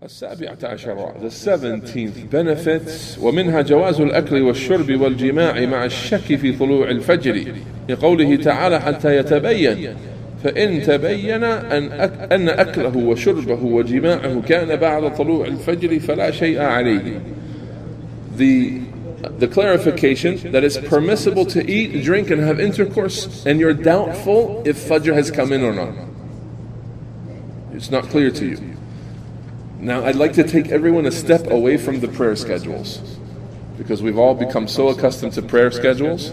السابعة عشرة, the 17th benefit, ومنها جواز الأكل والشرب والجماع مع الشك في طلوع الفجر لقوله تعالى حتى يتبين فإن تبين أن أكله وشربه وجماعه كان بعد طلوع الفجر فلا شيء عليه. The clarification that it's permissible to eat, drink and have intercourse and you're doubtful if Fajr has come in or not. It's not clear to you. Now I'd like to take everyone a step away from the prayer schedules, because we've all become so accustomed to prayer schedules,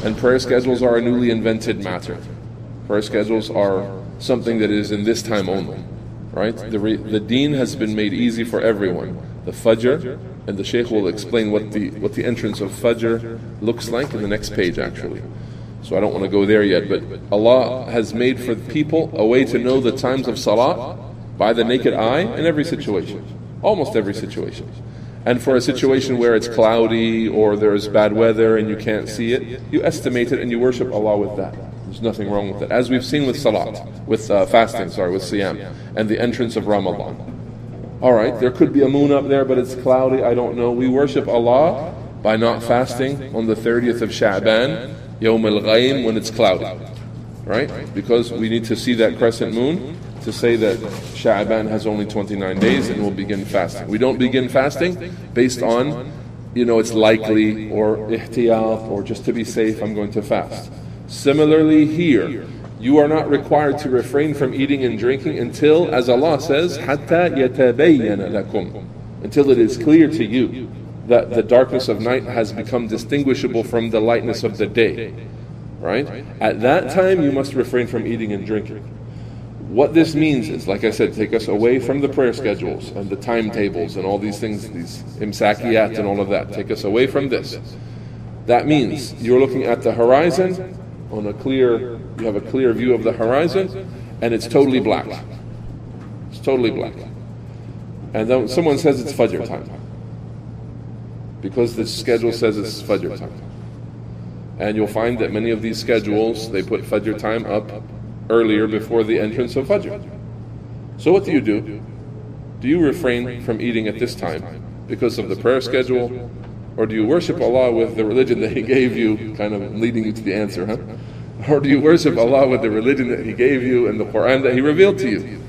and prayer schedules are a newly invented matter. Prayer schedules are something that is in this time only, right? The deen has been made easy for everyone. The Fajr, and the Shaykh will explain what the entrance of Fajr looks like in the next page actually. So I don't want to go there yet, but Allah has made for people a way to know the times of Salah by the naked eye in every situation, almost every situation. And for a situation where it's cloudy or there's bad weather and you can't see it, you estimate it and you worship Allah with that. There's nothing wrong with it. As we've seen with Salat, with fasting, with Siyam, and the entrance of Ramadan. Alright, there could be a moon up there, but it's cloudy, I don't know. We worship Allah by not fasting on the 30th of Sha'ban, Yawm al-Ghaym, when it's cloudy. Right? Because we need to see that crescent moon to say that Sha'ban has only 29 days and we'll begin fasting. We don't begin fasting based on, it's likely or ihtiyat or just to be safe, I'm going to fast. Similarly here, you are not required to refrain from eating and drinking until, as Allah says, حَتَّى يَتَبَيَّنَ لَكُمْ, until it is clear to you that the darkness of night has become distinguishable from the lightness of the day. Right? At that time you must refrain from eating and drinking. What this means is, like I said, take us away from the prayer schedules and the timetables and all these things, these imsakiyat and all of that. Take us away from this. That means you're looking at the horizon you have a clear view of the horizon and it's totally black. It's totally black. And then someone says it's Fajr time, because the schedule says it's Fajr time. And you'll find that many of these schedules, they put Fajr time up earlier before the entrance of Fajr. So what do? Do you refrain from eating at this time because of the prayer schedule? Or do you worship Allah with the religion that He gave you, kind of leading you to the answer, huh? Or do you worship Allah with the religion that He gave you and the Quran that He revealed to you?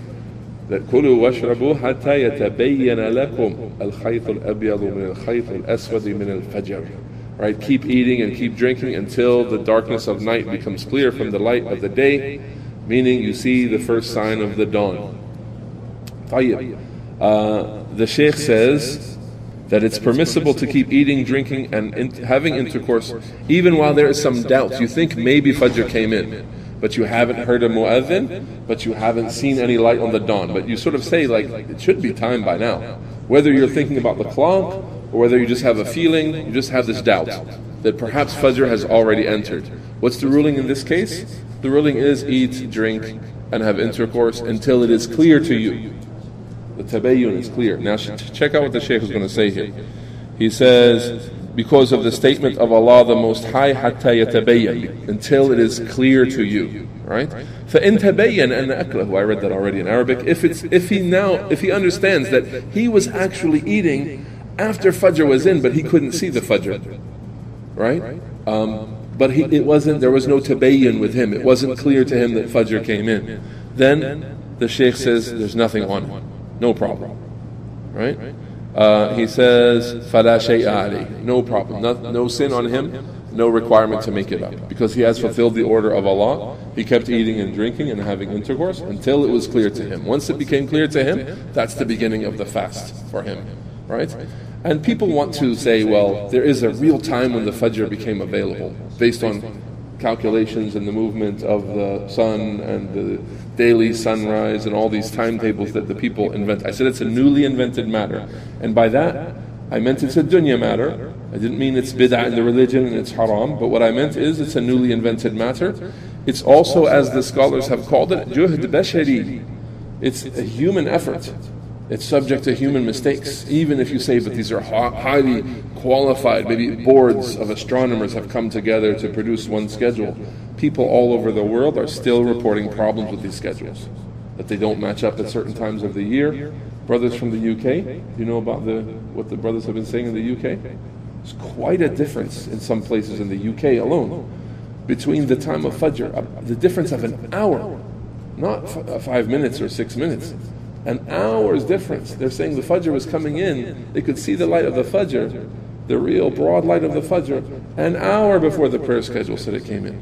That كُلُوا وَاشْرَبُوا حَتَّى يَتَبَيَّنَ لَكُمْ الْخَيْطُ الْأَبْيَضُ مِنَ الْخَيْطِ الْأَسْوَدِ مِنَ الْفَجْرِ. Right? Keep eating and keep drinking until the darkness of night becomes clear from the light of the day, meaning you see the first sign of the dawn. The Shaykh says that it's permissible to keep eating, drinking, and having intercourse even while there is some doubt. You think maybe Fajr came in, but you haven't heard a mu'adhin, but you haven't seen any light on the dawn. But you sort of say, it should be time by now. Whether you're thinking about the clock, or whether you just have a feeling, you just have this doubt that perhaps Fajr has already entered. What's the ruling in this case? The ruling is eat, drink, and have intercourse until it is clear to you. The tabayyun is clear. Now check out what the Shaykh is going to say here. He says, because of the statement of Allah the Most High, حَتَّى يَتَبَيَّن, until it is clear to you. Right? فَإِن تَبَيَّنَ أَنَّ أَكْلَهُ, I read that already in Arabic. If he understands that he was actually eating after Fajr was in, but he couldn't see the Fajr. Right? But there was no tabayyun with him. It wasn't clear to him that Fajr came in. Then the Shaykh says there's nothing on him. No problem. Right? He says, فَلَا شَيْءَ عَلَيْهِ, no problem. No sin on him, no requirement to make it up. Because he has fulfilled the order of Allah. He kept eating and drinking and having intercourse until it was clear to him. Once it became clear to him, that's the beginning of the fast for him. Right? And people want to say, well, there is a real time when the Fajr became available, based on calculations and the movement of the sun and the daily sunrise and all these timetables that the people invent. I said it's a newly invented matter. And by that, I meant it's a dunya matter. I didn't mean it's bid'ah in the religion and it's haram, but what I meant is it's a newly invented matter. It's also, as the scholars have called it, juhd bashari. It's a human effort. It's subject to human mistakes. Even if you say, but these are highly qualified, maybe boards of astronomers have come together to produce one schedule. People all over the world are still reporting problems with these schedules. that they don't match up at certain times of the year. Brothers from the UK, you know about what the brothers have been saying in the UK? There's quite a difference in some places in the UK alone between the time of Fajr, the difference of an hour, not 5 minutes or 6 minutes. An hour's difference. They're saying the Fajr was coming in, they could see the light of the Fajr, the real broad light of the Fajr, an hour before the prayer schedule said it came in.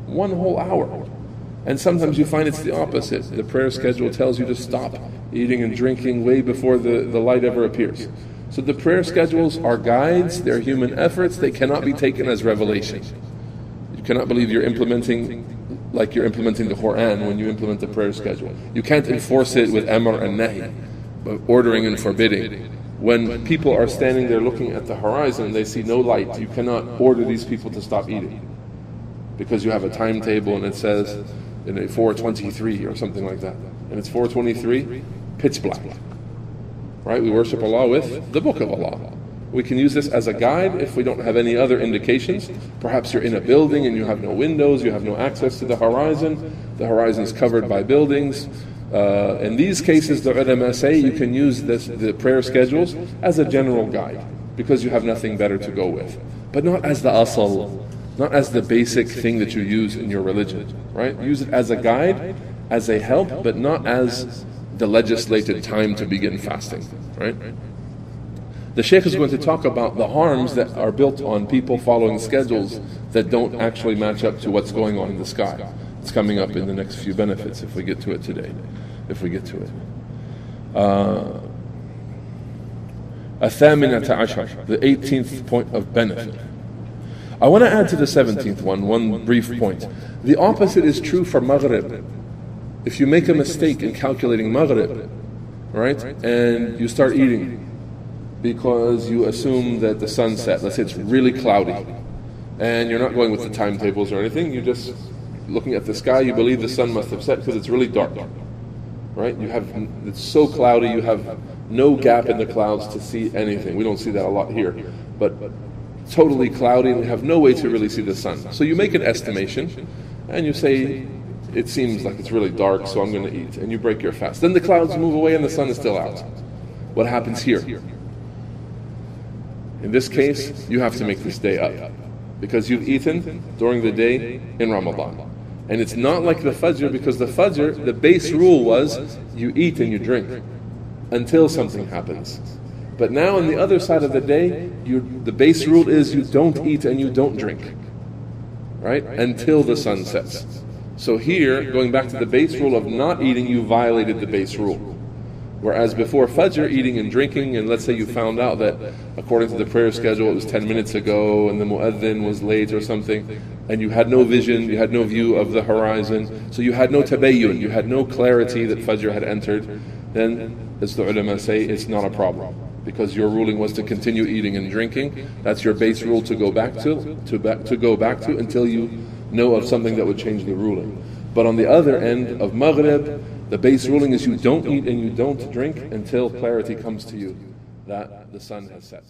1 whole hour. And sometimes you find it's the opposite. The prayer schedule tells you to stop eating and drinking way before the light ever appears. So the prayer schedules are guides, they're human efforts, they cannot be taken as revelation. You cannot believe you're implementing like you're implementing the Quran when you implement the prayer schedule. You can't enforce it with amr and nahi, but ordering and forbidding. When people are standing there looking at the horizon and they see no light, you cannot order these people to stop eating, because you have a timetable and it says in a 4:23 or something like that, and it's 4:23, pitch black. Right? We worship Allah with the Book of Allah. We can use this as a guide if we don't have any other indications. Perhaps you're in a building and you have no windows, you have no access to the horizon is covered by buildings. In these cases, the ulama say you can use the prayer schedules as a general guide, because you have nothing better to go with. But not as the asal, not as the basic thing that you use in your religion. Right? Use it as a guide, as a help, but not as the legislated time to begin fasting. Right? The Shaykh is going to talk about the harms that are built on people following schedules that don't actually match up to what's going on in the sky. It's coming up in the next few benefits if we get to it today. If we get to it. الثامنة عشر, the 18th point of benefit. I want to add to the 17th one brief point. The opposite is true for Maghrib. If you make a mistake in calculating Maghrib, right, and you start eating because you assume that the sun set, let's say it's really cloudy, and you're not going with the timetables or anything, you're just looking at the sky, you believe the sun must have set because it's really dark, right? It's so cloudy, you have no gap in the clouds to see anything. We don't see that a lot here, but totally cloudy, and we have no way to really see the sun. So you make an estimation, and you say, it seems like it's really dark, so I'm going to eat, and you break your fast. Then the clouds move away and the sun is still out. What happens here? In this case, you have to make this day up, because you've eaten during the day in Ramadan. And it's not like the Fajr, because the Fajr, the base rule was you eat and you drink until something happens. But now on the other side of the day, the base rule is you don't eat and you don't drink, right? Until the sun sets. So here, going back to the base rule of not eating, you violated the base rule. Whereas before Fajr, eating and drinking, and let's say you found out that according to the prayer schedule it was 10 minutes ago and the mu'adhin was late or something, and you had no vision, you had no view of the horizon, so you had no tabayyun, you had no clarity that Fajr had entered, then, as the ulama say, it's not a problem. Because your ruling was to continue eating and drinking. That's your base rule to go back to until you know of something that would change the ruling. But on the other end of Maghrib, the base ruling is you don't eat and you don't drink until clarity comes to you that the sun has set.